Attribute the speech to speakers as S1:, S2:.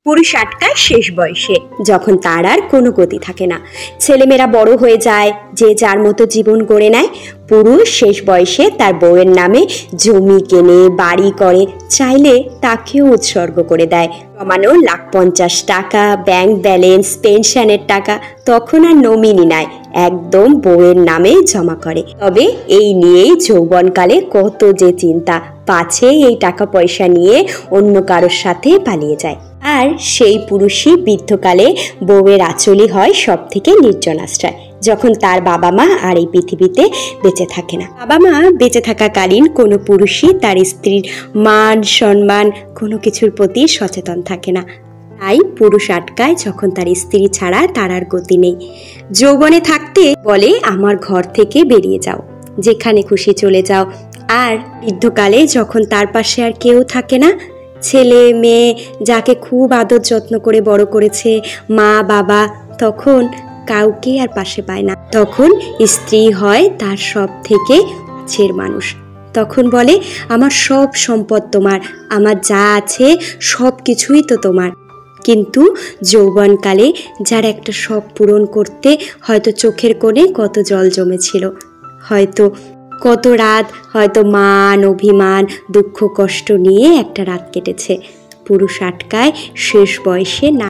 S1: পুরুষ আটকায় শেষ বয়সে, যখন তার আর কোনো গতি থাকে না। ছেলেমেয়েরা বড় হয়ে যায়, যে যার মতো জীবন গড়ে নেয়। পুরুষ শেষ বয়সে তার বউয়ের নামে জমি কেনে, বাড়ি করে, চাইলে তাকেও উৎসর্গ করে দেয়। জমানো $1,50,000, ব্যাংক ব্যালেন্স, পেনশনের টাকা তখন আর নমিনি নাই, একদম বউয়ের নামে জমা করে। তবে এই নিয়েই যৌবনকালে কত যে চিন্তা, পাছে এই টাকা পয়সা নিয়ে অন্য কারোর সাথে পালিয়ে যায়। আর সেই পুরুষই বৃদ্ধকালে বউয়ের আঁচলই হয় সব থেকে নির্জন আশ্রয়, যখন তার বাবা মা আর এই পৃথিবীতে বেঁচে থাকে না। বাবা মা বেঁচে থাকাকালীন কোনো পুরুষই তার স্ত্রীর মান সম্মান কোনো কিছুর প্রতি সচেতন থাকে না। তাই পুরুষ আটকায় যখন তার স্ত্রী ছাড়া তার আর গতি নেই। যৌবনে থাকতে বলে আমার ঘর থেকে বেরিয়ে যাও, যেখানে খুশি চলে যাও। আর বৃদ্ধকালে যখন তার পাশে আর কেউ থাকে না, ছেলে মেয়ে যাকে খুব আদর যত্ন করে বড় করেছে, মা বাবা, তখন কাউকে আর পাশে পায় না। তখন স্ত্রী হয় তার সব থেকে কাছের মানুষ। তখন বলে আমার সব সম্পদ তোমার, আমার যা আছে সব কিছুই তো তোমার। কিন্তু যৌবনকালে যার একটা শখ পূরণ করতে হয়তো চোখের কোণে কত জল জমেছিল, হয়তো কত রাত, হয়তো মান অভিমান দুঃখ কষ্ট নিয়ে একটা রাত কেটেছে। পুরুষ আটকায় শেষ বয়সে না।